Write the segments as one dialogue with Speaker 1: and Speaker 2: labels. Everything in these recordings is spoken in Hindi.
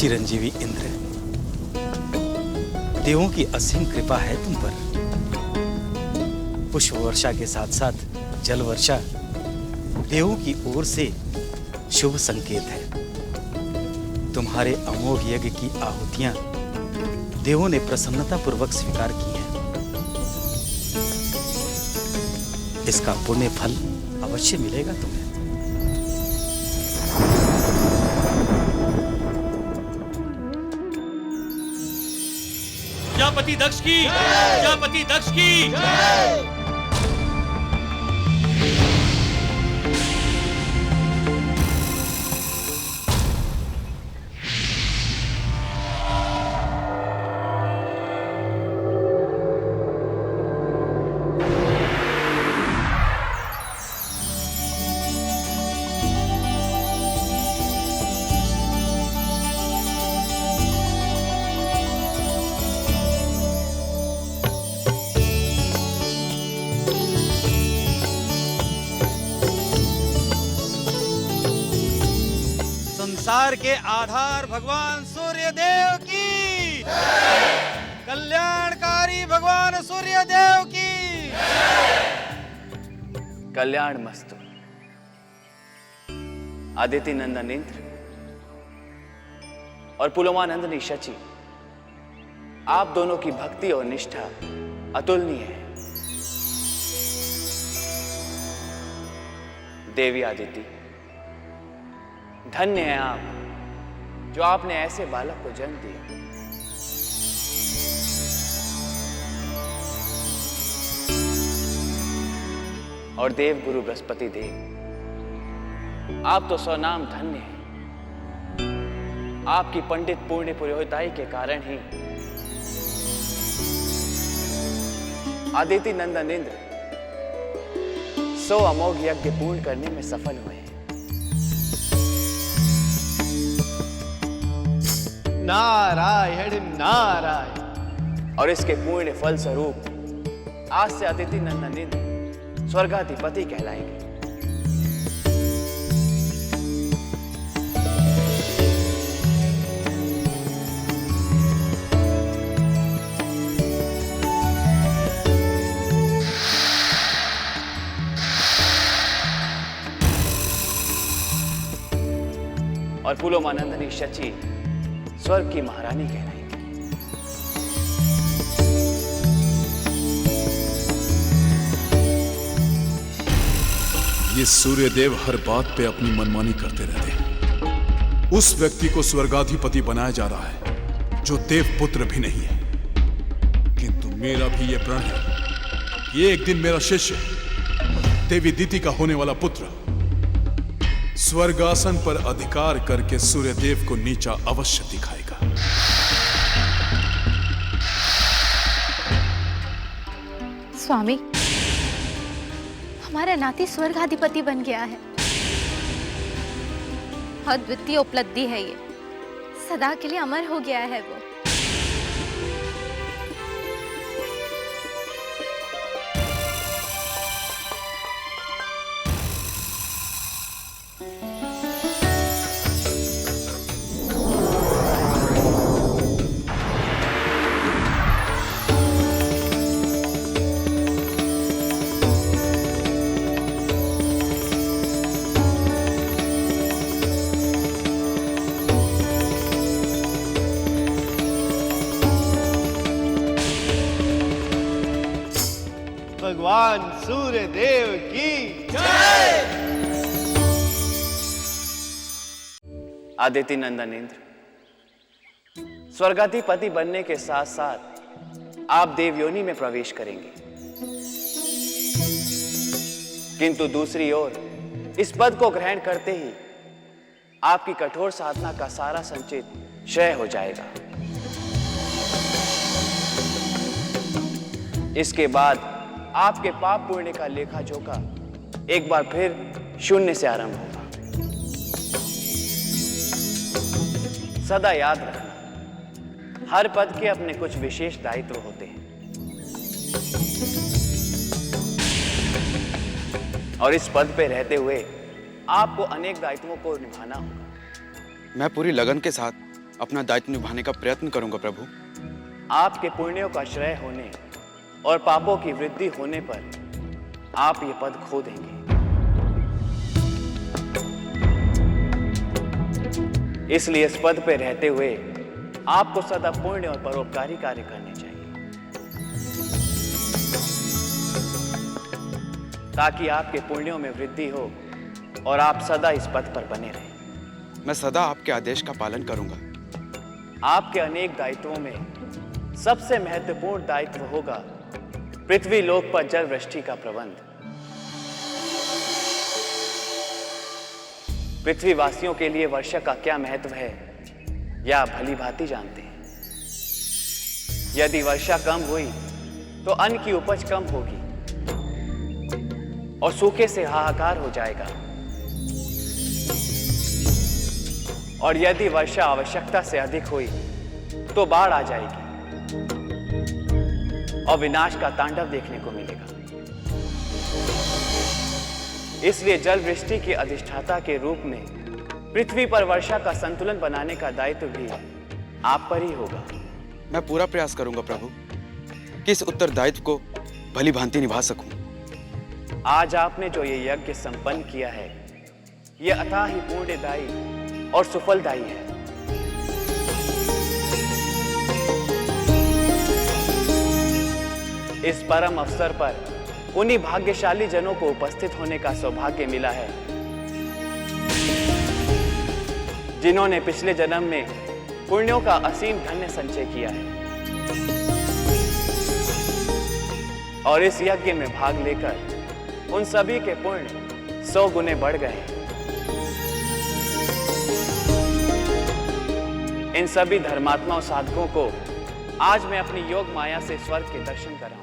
Speaker 1: चिरंजीवी इंद्र, देवों की असीम कृपा है तुम पर। पुष्प वर्षा के साथ साथ जल वर्षा देवों की ओर से शुभ संकेत है। तुम्हारे अमोघ यज्ञ की आहुतियां देवों ने प्रसन्नता पूर्वक स्वीकार की हैं। इसका पुण्य फल अवश्य मिलेगा तुम्हें।
Speaker 2: प्रजापति दक्ष की, प्रजापति दक्ष की।
Speaker 3: संसार के आधार भगवान सूर्य देव की, कल्याणकारी भगवान सूर्य देव की
Speaker 4: कल्याण मस्तु। आदित्य नंदन इंद्र और पुलोमानंदनी शची, आप दोनों की भक्ति और निष्ठा अतुलनीय है। देवी आदिति, धन्य है आप जो आपने ऐसे बालक को जन्म दिया। और देव गुरु बृहस्पति देव, आप तो स्वनाम धन्य हैं। आपकी पंडित पूर्ण पुरोहिताई के कारण ही आदित्य नंदन इंद्र 100 अमोघ यज्ञ पूर्ण करने में सफल हुए हैं।
Speaker 3: नारायण नारायण।
Speaker 4: और इसके पूर्ण फल स्वरूप आज से आदित्य नंदन इंद्र स्वर्गाधिपति कहलाएंगे। और पुलोमानंदनी शची स्वर्ग की महारानी कहलाएंगे।
Speaker 5: ये सूर्यदेव हर बात पे अपनी मनमानी करते रहते हैं। उस व्यक्ति को स्वर्गाधिपति बनाया जा रहा है जो देव पुत्र भी नहीं है। किंतु मेरा भी यह प्रण है कि एक दिन मेरा शिष्य देवी दीति का होने वाला पुत्र स्वर्गासन पर अधिकार करके सूर्यदेव को नीचा अवश्य दिखाएगा।
Speaker 6: स्वामी, हमारा नाती स्वर्गाधिपति बन गया है। अद्वितीय उपलब्धि है ये, सदा के लिए अमर हो गया है वो।
Speaker 3: भगवान सूर्य देव की जय।
Speaker 4: आदित्य नंदन इंद्र, स्वर्गाधिपति बनने के साथ साथ आप देवयोनि में प्रवेश करेंगे। किंतु दूसरी ओर इस पद को ग्रहण करते ही आपकी कठोर साधना का सारा संचित क्षय हो जाएगा। इसके बाद आपके पाप पुण्य का लेखा जोखा एक बार फिर शून्य से आरंभ होगा। सदा याद रखना, हर पद के अपने कुछ विशेष दायित्व होते हैं और इस पद पे रहते हुए आपको अनेक दायित्वों को निभाना होगा।
Speaker 7: मैं पूरी लगन के साथ अपना दायित्व निभाने का प्रयत्न करूंगा प्रभु।
Speaker 4: आपके पुण्यों का श्रेय होने और पापों की वृद्धि होने पर आप ये पद खो देंगे। इसलिए इस पद पे रहते हुए आपको सदा पुण्य और परोपकारी कार्य करने चाहिए, ताकि आपके पुण्यों में वृद्धि हो और आप सदा इस पद पर बने रहें।
Speaker 7: मैं सदा आपके आदेश का पालन करूंगा।
Speaker 4: आपके अनेक दायित्वों में सबसे महत्वपूर्ण दायित्व होगा पृथ्वी लोक पर जल वृष्टि का प्रबंध। पृथ्वीवासियों के लिए वर्षा का क्या महत्व है यह आप भली भांति जानते हैं। यदि वर्षा कम हुई तो अन्न की उपज कम होगी और सूखे से हाहाकार हो जाएगा, और यदि वर्षा आवश्यकता से अधिक हुई तो बाढ़ आ जाएगी और विनाश का तांडव देखने को मिलेगा। इसलिए जल वृष्टि के अधिष्ठाता के रूप में पृथ्वी पर वर्षा का संतुलन बनाने का दायित्व भी आप पर ही होगा।
Speaker 7: मैं पूरा प्रयास करूंगा प्रभु कि इस उत्तरदायित्व को भली भांति निभा सकूं।
Speaker 4: आज आपने जो ये यज्ञ संपन्न किया है यह अथाह ही पुण्यदायी और सुफलदायी है। इस परम अवसर पर उन्हीं भाग्यशाली जनों को उपस्थित होने का सौभाग्य मिला है जिन्होंने पिछले जन्म में पुण्यों का असीम धन्य संचय किया है और इस यज्ञ में भाग लेकर उन सभी के पुण्य 100 गुने बढ़ गए। इन सभी धर्मात्मा और साधकों को आज मैं अपनी योग माया से स्वर्ग के दर्शन कराऊंगा।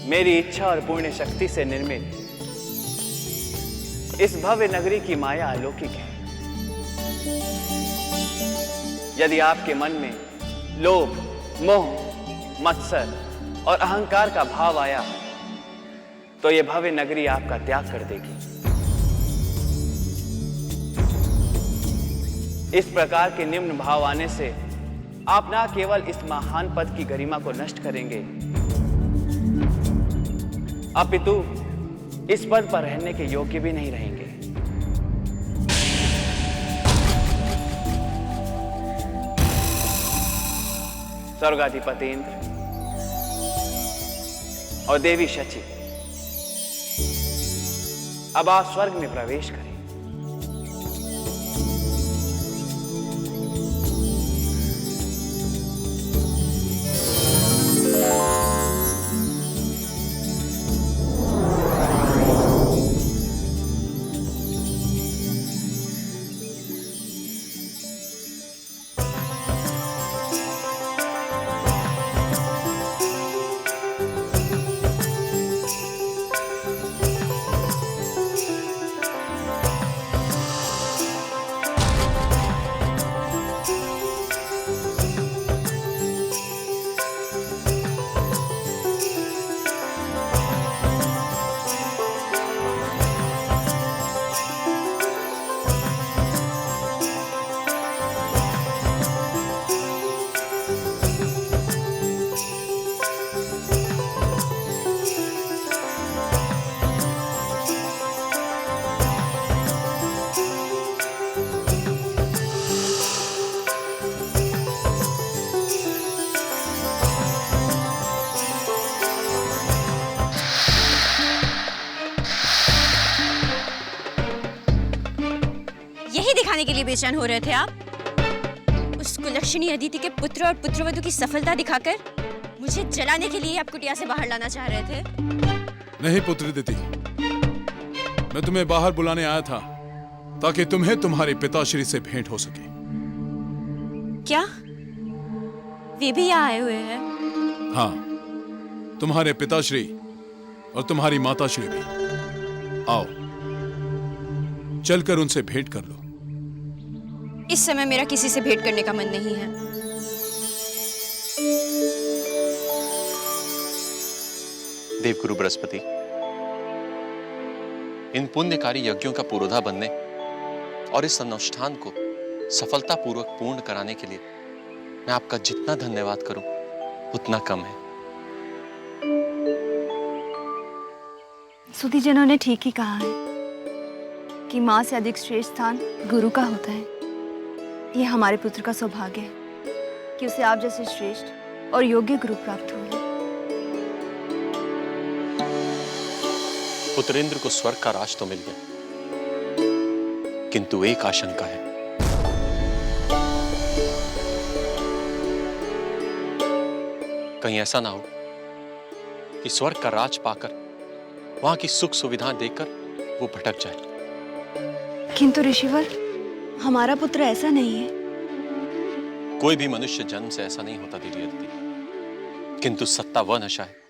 Speaker 4: मेरी इच्छा और पुण्य शक्ति से निर्मित इस भव्य नगरी की माया अलौकिक है। यदि आपके मन में लोभ, मोह, मत्सर और अहंकार का भाव आया तो यह भव्य नगरी आपका त्याग कर देगी। इस प्रकार के निम्न भाव आने से आप न केवल इस महान पद की गरिमा को नष्ट करेंगे अपितु इस पद पर रहने के योग्य भी नहीं रहेंगे। स्वर्गाधिपति इंद्र और देवी शची, अब आप स्वर्ग में प्रवेश करें।
Speaker 8: लिए बेचैन हो रहे थे आप? उस कुलक्षणी अदिति के पुत्र और पुत्रवधू की सफलता दिखाकर मुझे जलाने के लिए आप कुटिया से बाहर लाना चाह रहे थे?
Speaker 5: नहीं पुत्री दीदी, मैं तुम्हें बाहर बुलाने आया था ताकि तुम्हें तुम्हारे पिताश्री से भेंट हो सके।
Speaker 8: क्या वे भी यहाँ आए हुए हैं?
Speaker 5: हाँ, तुम्हारे पिताश्री और तुम्हारी माताश्री भी। आओ, चलकर उनसे भेंट कर लो।
Speaker 8: इस समय मेरा किसी से भेंट करने का मन नहीं है।
Speaker 9: देवगुरु बृहस्पति, इन पुण्यकारी यज्ञों का पुरोधा बनने और इस अनुष्ठान को सफलतापूर्वक पूर्ण कराने के लिए मैं आपका जितना धन्यवाद करूं उतना कम है।
Speaker 6: सुधीजनों ने ठीक ही कहा है कि माँ से अधिक श्रेष्ठ स्थान गुरु का होता है। यह हमारे पुत्र का सौभाग्य है कि उसे आप जैसे श्रेष्ठ और योग्य गुरु प्राप्त हुए।
Speaker 9: पुत्रेंद्र को स्वर्ग का राज तो मिल गया, किंतु एक आशंका है। कहीं ऐसा ना हो कि स्वर्ग का राज पाकर वहां की सुख सुविधाएं देखकर वो भटक जाए।
Speaker 6: किंतु ऋषिवर, हमारा पुत्र ऐसा नहीं है।
Speaker 9: कोई भी मनुष्य जन्म से ऐसा नहीं होता देवी अदिति, किंतु सत्ता वह नशा है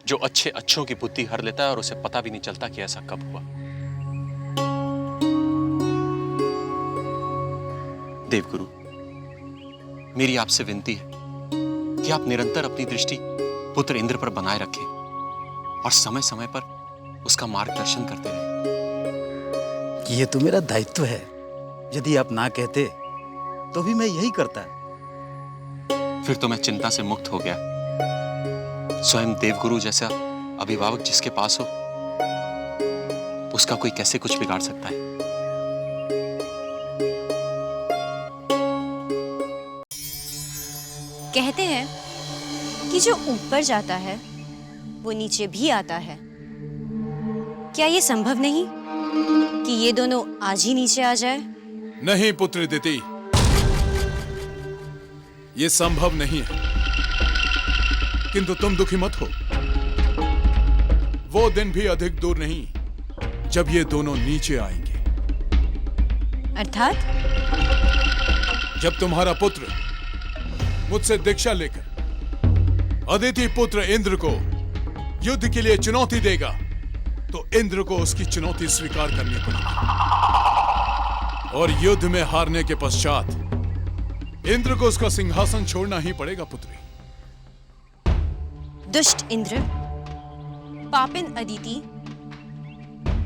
Speaker 9: जो अच्छे अच्छों की बुद्धि हर लेता है और उसे पता भी नहीं चलता कि ऐसा कब हुआ। देवगुरु, मेरी आपसे विनती है कि आप निरंतर अपनी दृष्टि पुत्र इंद्र पर बनाए रखें और समय समय पर उसका मार्गदर्शन करते रहें।
Speaker 1: ये तो मेरा दायित्व है। यदि आप ना कहते तो भी मैं यही करता।
Speaker 9: फिर तो मैं चिंता से मुक्त हो गया। स्वयं देवगुरु जैसा अभिभावक जिसके पास हो, उसका कोई कैसे कुछ बिगाड़ सकता है।
Speaker 8: कहते हैं कि जो ऊपर जाता है वो नीचे भी आता है। क्या ये संभव नहीं कि ये दोनों आज ही नीचे आ जाए?
Speaker 5: नहीं पुत्री दिति, ये संभव नहीं है। किंतु तुम दुखी मत हो, वो दिन भी अधिक दूर नहीं जब ये दोनों नीचे आएंगे।
Speaker 8: अर्थात?
Speaker 5: जब तुम्हारा पुत्र मुझसे दीक्षा लेकर अदिति पुत्र इंद्र को युद्ध के लिए चुनौती देगा, तो इंद्र को उसकी चुनौती स्वीकार करनी पड़ेगी। और युद्ध में हारने के पश्चात इंद्र को उसका सिंहासन छोड़ना ही पड़ेगा पुत्री।
Speaker 8: दुष्ट इंद्र, पापिन अदिति,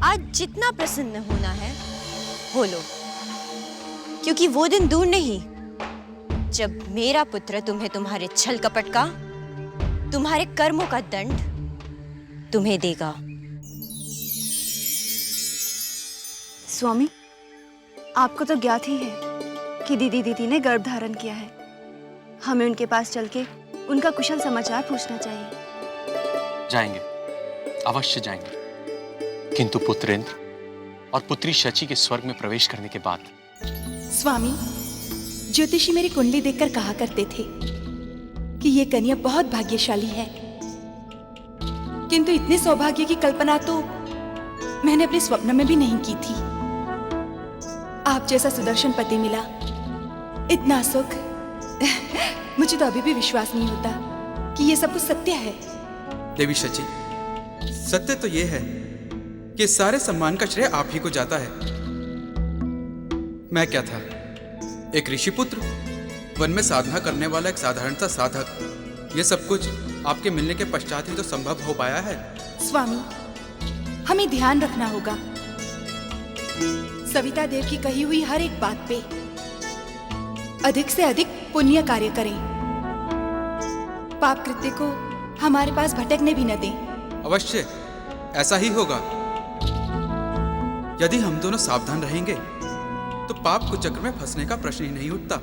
Speaker 8: आज जितना प्रसन्न होना है हो लो, क्योंकि वो दिन दूर नहीं जब मेरा पुत्र तुम्हें तुम्हारे छल कपट का, तुम्हारे कर्मों का दंड तुम्हें देगा।
Speaker 6: स्वामी, आपको तो ज्ञात ही है कि दीदी ने गर्भ धारण किया है। हमें उनके पास चल के उनका कुशल समाचार पूछना चाहिए।
Speaker 9: जाएंगे, अवश्य जाएंगे, किंतु पुत्रेंद्र और पुत्री शची के स्वर्ग में प्रवेश करने के बाद।
Speaker 10: स्वामी, ज्योतिषी मेरी कुंडली देखकर कहा करते थे कि ये कन्या बहुत भाग्यशाली है, किंतु इतने सौभाग्य की कल्पना तो मैंने अपने स्वप्न में भी नहीं की थी। आप जैसा सुदर्शन पति मिला, इतना सुख, मुझे तो अभी भी विश्वास नहीं होता कि ये सब कुछ सत्य है।
Speaker 7: देवी शची, सत्य तो ये है कि सारे सम्मान का श्रेय आप ही को जाता है। मैं क्या था, एक ऋषि पुत्र, वन में साधना करने वाला एक साधारण सा साधक। ये सब कुछ आपके मिलने के पश्चात ही तो संभव हो पाया है।
Speaker 10: स्वामी, हमें ध्यान रखना होगा। सविता देव की कही हुई हर एक बात पे अधिक से अधिक पुण्य कार्य करें, पाप कृत्य को हमारे पास भटकने भी न दें।
Speaker 7: अवश्य ऐसा ही होगा। यदि हम दोनों सावधान रहेंगे तो पाप कुचक्र में फंसने का प्रश्न ही नहीं उठता।